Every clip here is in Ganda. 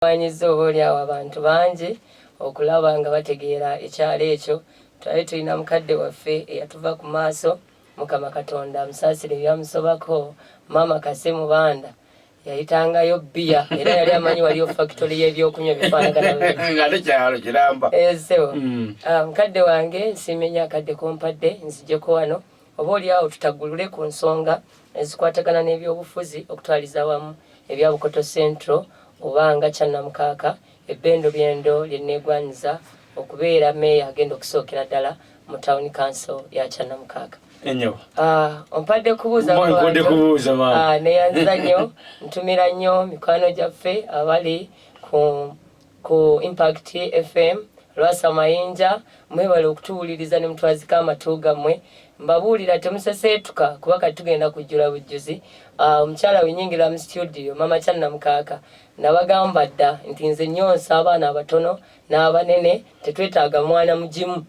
Wanyizo oli awo abantu bangi okulaba nga bategeera ekyalo ekyo. Twali tulina mukadde waffe eyatuva ku maaso, Mukama Katonda musaasire byamusobako, Mama Kase Mubanda. Yayitangayo bbiya era yali amanyi waliyo factory y'ebyokunywa bifaanagana bulungi. Ng'ate kyalo kiramba. Sebo. Mukadde wange nsiimenya akadde kompadde nzijjeko wano. Oba oli awo tutagulule ku nsonga ezikwatagana n'ebyobufuzi okutwaliza wamu ebya Bukoto Central obanga Kyannamukaaka ebbendo byendo lyenneegwanyiza okubeera meeya agenda okusookera ddala mu town council ya Kyannamukaaka. Enyo. Ompadde kubuuza neyanziza nnyo ntumira nnyo mikwano gyaffe abali ku Impact FM Lwasa Mayinja, mwebale okutuwuliriza ne mutwazika amatu gammwe. Mbabuulira temuseseetuka kuba kati tugenda kujjula bujjuzi. Omukyala wenyingira mu studio Mama Kyannamukaaka nabagamba dda nti nze nnyonsa abaana abatono n'abanene tetwetaaga mwana mugimu.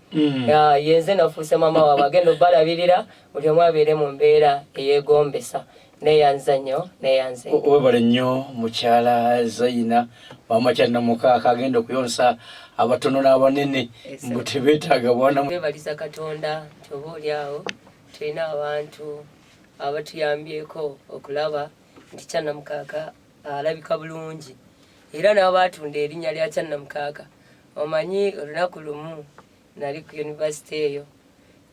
Yenze nafuuse mama waabwe agenda obbalabirira buli omu abeere mu mbeera eyeegombesa. Neyanza nnyo neyanze. Webale nnyo mukyala Zaina Mama Kyannamukaaka agenda okuyonsa abatono n'abanene mbu tebeetaaga mwana. Twebaliza Katonda nti oba oli awo tulina abantu abatuyambyeko okulaba nti Kyannamukaaka alabika bulungi era n'abaatunda erinnya lya Kyannamukaaka. Omanyi olunaku lumu nali ku yunivasite eyo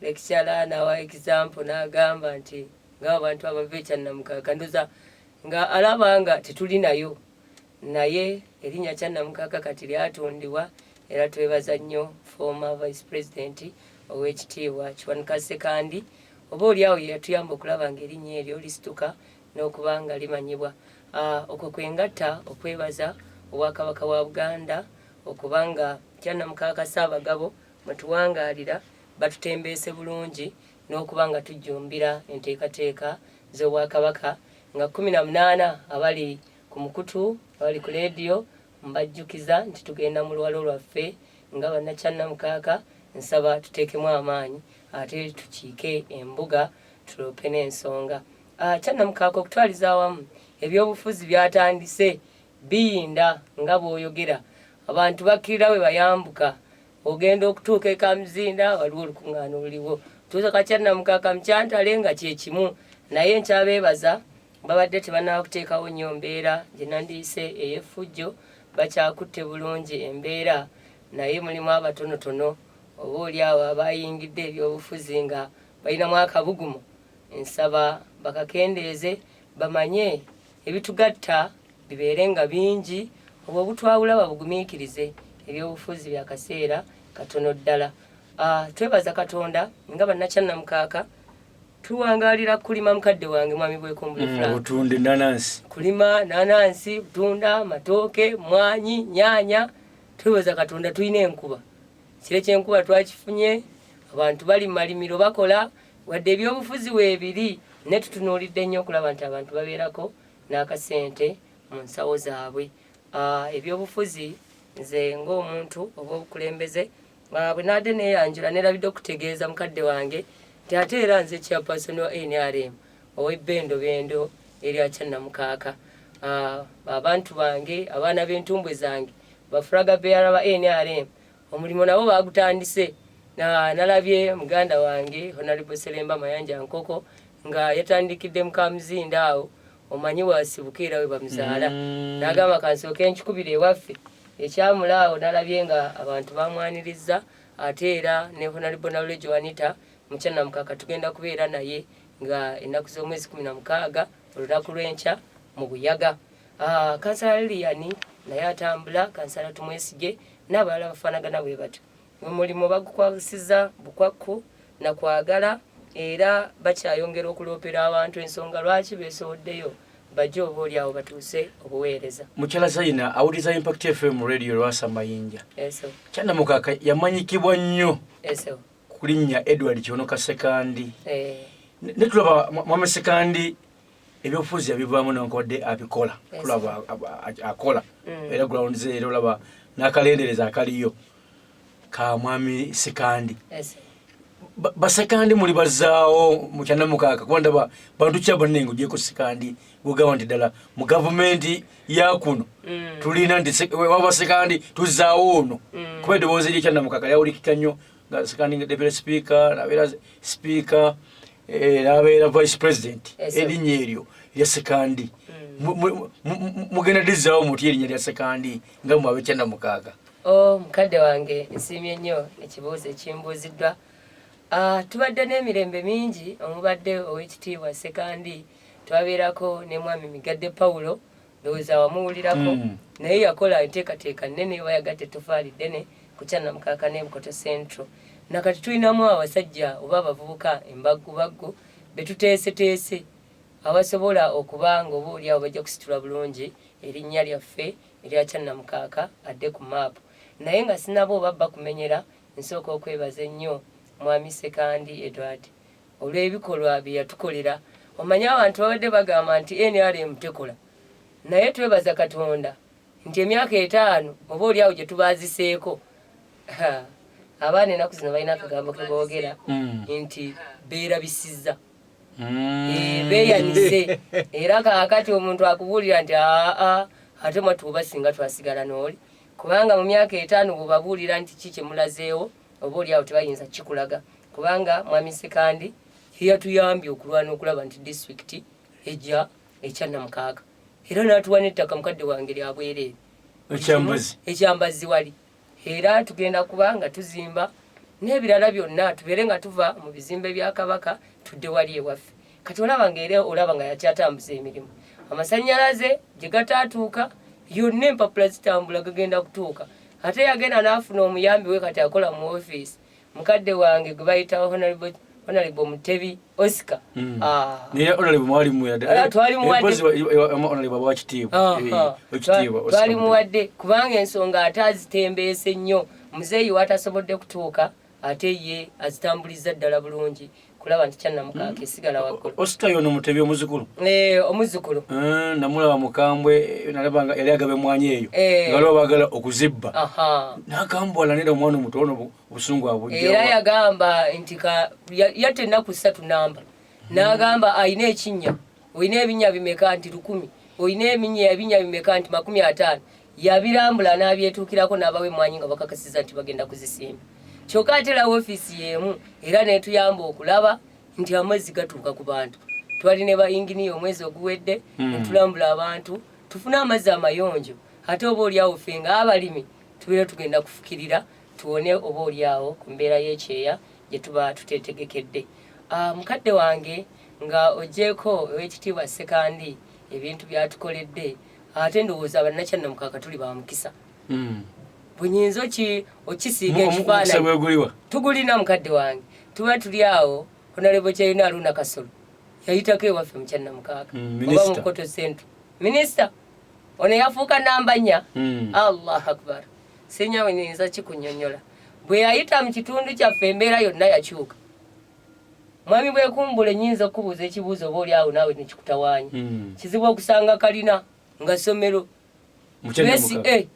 lecturer n'awa example n'agamba nti ng'abantu abava e Kyannamukaaka ndoza nga alaba nga tetulinayo naye erinnya Kyannamukaaka kati lyatundibwa era twebaza nnyo former vice president ow'ekitiibwa Kiwanuka Sekandi oba oli awo yatuyamba okulaba ng'erinnya eryo lisituka n'okuba nga limanyibwa. Okwo kwengatta okwebaza Obwakabaka bwa Buganda okuba nga Kyannamukaaka Ssaabagabo mwe tuwangaalira batutembeese bulungi n'okuba nga tujjumbira enteekateeka z'Obwakabaka nga 18 abali ku mukutu abali ku leediyo mbajjukiza nti tugenda mu lwalo lwaffe nga banna Kyannamukaaka. Nsaba tuteekemu amaanyi ate tukiike embuga tulope n'ensonga. Kyannamukaaka okutwaliza awamu ebyobufuzi byatandise biyinda nga bw'oyogera abantu bakkirira we bayambuka ogenda okutuuka e Kamuzinda waliwo olukuŋŋaana oluliwo tuuza ka Kyannamukaaka mu Kyantale nga kye kimu naye nkyabeebaza babadde tebannaba kuteekawo nnyo mbeera gye nandiise ey'effujjo bakyakutte bulungi embeera naye mulimu abatonotono oba oli awo abayingidde ebyobufuzi nga balinamu akabugumu. Nsaba bakakendeeze bamanye ebitugatta bibeere nga bingi obwo obutwawula babugumiikirize ebyobufuzi bya kaseera katono ddala. Twebaza Katonda nga banna Kyannamukaaka tuwangaalira kulima mukadde wange mwami Bwekumbule Frank. Otunde nanansi. Kulima nanansi, butunda, matooke, mwanyi, nyaanya. Twebaza Katonda tulina enkuba. Kire ky'enkuba twakifunye abantu bali mu malimiro bakola wadde ebyobufuzi weebiri ne tutunuulidde nnyo okulaba nti abantu babeerako n'akasente mu nsawo zaabwe. Ebyobufuzi nze ng'omuntu oba obukulembeze bwe naadde neeyanjula nerabidde okutegeeza mukadde wange nti ate era nze chairperson wa NRM ow'ebbendo byendo erya Kyannamukaaka. Abantu bange abaana b'entumbwe zange bafulaga beera ba NRM omulimu nabo baagutandise. Nalabye muganda wange Honorable Seremba Mayanja Nkoko nga yatandikidde mu Kamuzinda awo omanyi wasibuka era we bamuzaala n'agamba kansooke nkikubire ewaffe ekyamulaawo. Nalabye nga abantu bamwaniriza ate era ne Honorable Knowledge Juanita mu Kyannamukaaka tugenda kubeera naye nga ennaku z'omwezi 16 olunaku lw'enkya mu Buyaga. Kansala Lilian naye atambula, Kansala Tumwesige n'abalala bafaanagana bwe batyo. Omulimu bagukwasiza bukwakku na kwagala era bakyayongera okuloopera abantu ensonga lwaki beesowoddeyo bajje oba oli awo batuuse obuweereza. Mukyala Zaina awuliriza Impact FM radio Lwasa Mayinja. Eso. Kyannamukaaka yamanyikibwa nnyo Eso. ku linnya Edward Kiwanuka Sekandi. Ne tulaba Mama Sekandi ebyobufuzi yabivaamu n'enkodde abikola. Tulaba akola. Era gulawundize era olaba n'akalendereza akaliyo ka Mwami Sekandi. basekandi muli bazaawo mu Kyannamukaka kuba bantu kya bonna ng'ogyeko sekandi bw'ogamba nti ddala mu gavumenti ya kuno tulina nti wabasekandi tuzaawo ono kuba eddoboozi ly'Ekyannamukaka lyawulikika nnyo nga sekandi nga deputy speaker n'abeera speaker n'abeera vice president erinnya eryo lya sekandi mugenda ddizaawo muti erinnya lya sekandi nga mu ab'Ekyannamukaka. Mukadde wange nsiimye nnyo ekibuuzo ekimbuuziddwa. Tubadde n'emirembe mingi omubadde ow'ekitiibwa sekandi twabeerako ne mwami Migadde Paulo ndowooza wamuwulirako naye yakola enteekateeka nnene bayagatta ettofaali ddene ku Kyannamukaka ne Bukoto Central. Nakati tulinamu abasajja oba abavubuka embaggubaggu be tuteeseteese abasobola okuba nga obaolyawo bajja kusitula bulungi erinnya lyaffe erya Kyannamukaka adde ku maapu. Naye nga sinabo babba kumenyera nsooka okwebaza ennyo mwami Sekandi Edward olw'ebikolwa bye yatukolera. Omanyi abantu babadde bagamba nti NRM tekola naye twebaza Katonda nti emyaka 5 obaolyawo gye tubaaziseeko abaana ennaku zino balina akagambo ke boogera nti beerabisizza beeyanise era kaakati omuntu akubuulira nti ate mwatuuba singa twasigala n'oli kubanga mu myaka 5 bwebabuulira nti ki kye mulazeewo obaolyawo tebayinza kikulaga kubanga mwami Sekandi yatuyambye okulwana okulaba nti disitulikiti ejja ekyannamukaaga era n'atuwa n'ettaka mukadde wange lya bwereere ekyambazi wali era tugenda kuba nga tuzimba n'ebirala byonna tubeere nga tuva mu bizimbe bya Kabaka tudde wali ewaffe kati olaba ng'era olaba nga yakyatambuza emirimu amasannyalaze gye gataatuuka yonna empapula zitambula gagenda kutuuka ate yagenda n'afuna omuyambi we kati akola mu ofiisi mukadde wange gwe bayita honorable Mutebi Oscar niye honorable mwali muwadde twali muwadde kubanga ensonga ate azitembeese nnyo muzeeyi watasobodde kutuuka ate ye azitambuliza ddala bulungi kulaba nti Kyannamukaka esigala waggulu. Oscar yono Mutebi omuzukulu omuzukulu namulaba mukambwe nalaba nga yali agabe mwanya eyo nga lwo baagala okuzibba n'akambwalanira omwana omutono obusungu abujja era yagamba nti yatte ennaku 3 namba n'agamba ayina ekinnya oyina ebinnya bimeka nti 100 oyina ebinnya bimeka nti 50 yabirambula n'abyetuukirako n'abawe mwanyi nga bakakasiza nti bagenda kuzisimba kyokka ate la ofiisi y'emu era netuyamba okulaba nti amazzi gatuuka ku bantu twali ne bayinginiya omwezi oguwedde netulambula abantu tufune amazzi amayonjo ate oba olyawo ffe nga abalimi tubeera tugenda kufukirira tuwone oba olyawo ku mbeera y'ekyeya gye tuba tuteetegekedde. Mukadde wange nga ogyeko ow'ekitiibwa Sekandi ebintu byatukoledde ate ndowooza bannakyannamukaka tuli ba mukisa bunyinza okisiiga ekifaananyi tugulina mukadde wange tuba tuli awo honorable Kyayuna Aruna Kasolo yayitako ewaffe mu Kyannamukaka oba mu Bukoto Central minisita ono yafuuka namba 4 Allahu Akbar sinyawe nyinza kikunnyonnyola bwe yayita mu kitundu kyaffe embeera yonna yakyuka mwami bwekumbula nyinza okubuuza ekibuuzo oba oli awo naawe nekikutawaanya kizibu okusanga kalina nga ssomero USE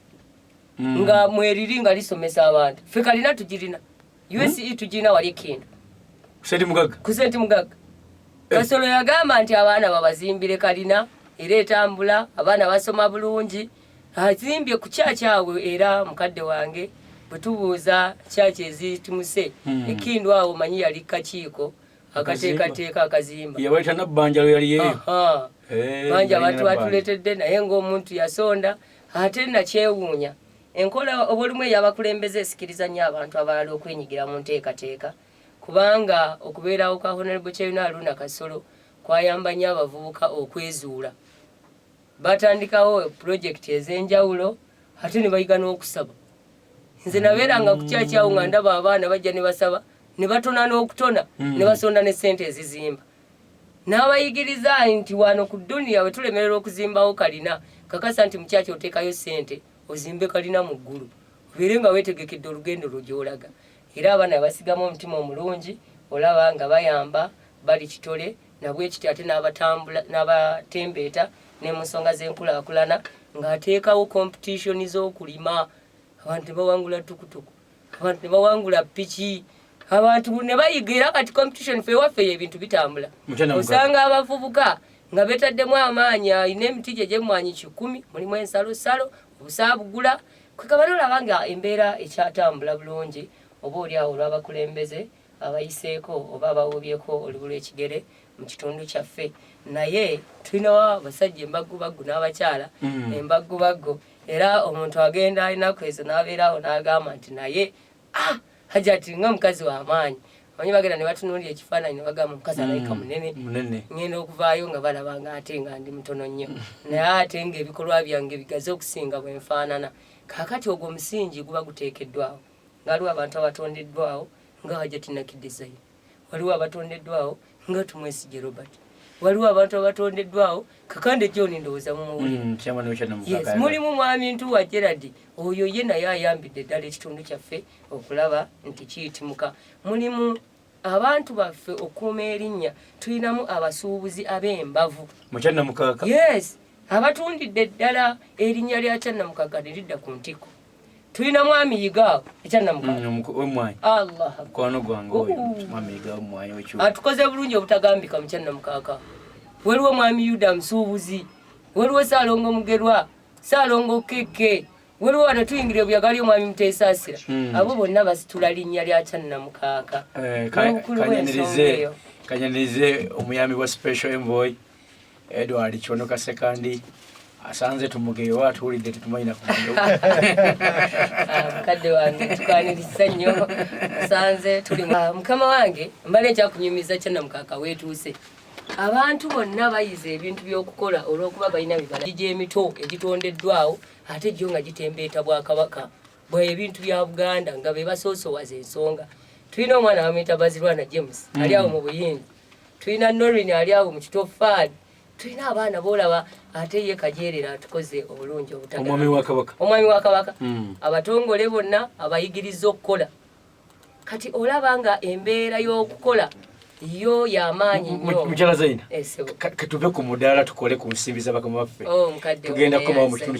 nga mweriri nga lisomesa abantu ffe kalina tugirina USE tugirina wali ekindu kusenti mugaga Kasolo yagamba nti abaana babazimbire kalina era etambula abaana basoma bulungi azimbye ku kyakyawe era mukadde wange bwe tubuuza kyaki ezitumuse ekindu awo manyi yali kakiiko akateekateeka akazimba yabaita nabbanja lwe yali yeeyo banja abantu batuleetedde naye ng'omuntu yasonda ate nakyewuunya enkola obulumu eyabakulembeze esikiriza nnyo abantu abalala okwenyigira mu nteekateeka kubanga okubeerawo kwa Honorable Kyayuna Aruna Kasolo kwayamba nnyo abavubuka okwezuula batandikawo pulojekiti ez'enjawulo ate ne bayiga n'okusaba nze nabeeranga ku kyakyawo nga ndaba abaana bajja ne basaba ne batona n'okutona ne basonda ne ssente ezizimba n'abayigiriza nti wano ku dduniya bwe tulemererwa okuzimbawo kalina kakasa nti mukyaki oteekayo ssente ozimbe kalina mu ggulu obeere nga weetegekedde olugendo lwo gy'olaga era abaana basigamu omutima omulungi olaba nga bayamba bali kitole nabwe ekiti ate n'abatembeeta ne mu nsonga z'enkulaakulana ng'ateekawo kompetitioni z'okulima abantu ne bawangula tukutuku abantu ne bawangula piki abantu ne bayigira kati competition fe waffe ebintu bitambula osanga abavubuka nga betaddemu amaanyi alina emiti gye gyemmwanyi 10 mulimu ensalosalo obusaabugula kwekaba nolaba nga embeera ekyatambula bulungi oba oli awo olw'abakulembeze abayiseeko oba abawubyeko olubula ekigere mu kitundu kyaffe naye tulinawo abasajja embaggubaggu n'abakyala embaggubaggu era omuntu agenda alinaku ezo n'abeeraawo n'agamba nti naye hajati nga mukazi w'amaanyi manyi bagenda ne batunuulira ekifaananyi ne bagamba omukazi alayika munene ngenda okuvaayo nga balaba nga ate nga ndi mutono nnyo naye ate ng'ebikolwa byange bigaze okusinga bwe nfaanana kaakati ogwo omusingi guba guteekeddwawo ngaaliwo abantu abatondeddwawo nga hajati nakidesign waliwo abatondeddwawo nga tumwesige Robert waliwo abantu abatondeddwawo kakande John ndowooza mumuwulire mulimu mwami Ntuwa Gerard oyo ye naye ayambidde ddala ekitundu kyaffe okulaba nti kiyitimuka mulimu abantu baffe okuuma erinnya tulinamu abasuubuzi ab'embavu Mukyannamukaka yes abatundidde ddala erinnya lya Kyannamukaka ne lidda ku ntiko tulina mwami Yigaawo Kyannamukaka Allah kwano gwange oyo mwami Yigaawo mwanyi w'ekyuma atukoze bulungi obutagambika mu Kyannamukaka waliwo mwami Yuda Musuubuzi waliwo Saalongo Mugerwa Saalongo Keke waliwo wano tuyingire obuyagali omwami Muteesaasira abo bonna basitula linnya lya Kyannamukaka kanyanirize omuyambi wa special envoy Edward Kyonoka Sekandi asanze tumugeyo atuulidde tetumanyina kumanya mukadde wange tukaniriza nnyo asanze tuli mukama wange mbale ekyakunyumiza Kyannamukaka weetuuse abantu bonna bayize ebintu by'okukola olw'okuba balina bibala gy'emito egitondeddwawo ate gyo nga gitembeeta Bwakabaka bwe ebintu bya Buganda nga be basoosowaza ensonga tulina omwana bamuyita Bazirwana James ali awo mu Buyindi tulina Norrin ali awo mu Kitofaani tulina abaana boolaba ate ye Kajeerera atukoze obulungi obutagala omwami wa Kabaka abatongole bonna abayigiriza okukola kati olaba nga embeera y'okukola yo y'amaanyi nnyo mukyala Zaina katuve ku mudaala tukole ku nsimbi z'abakama baffe tugenda kukomawo mu kitundu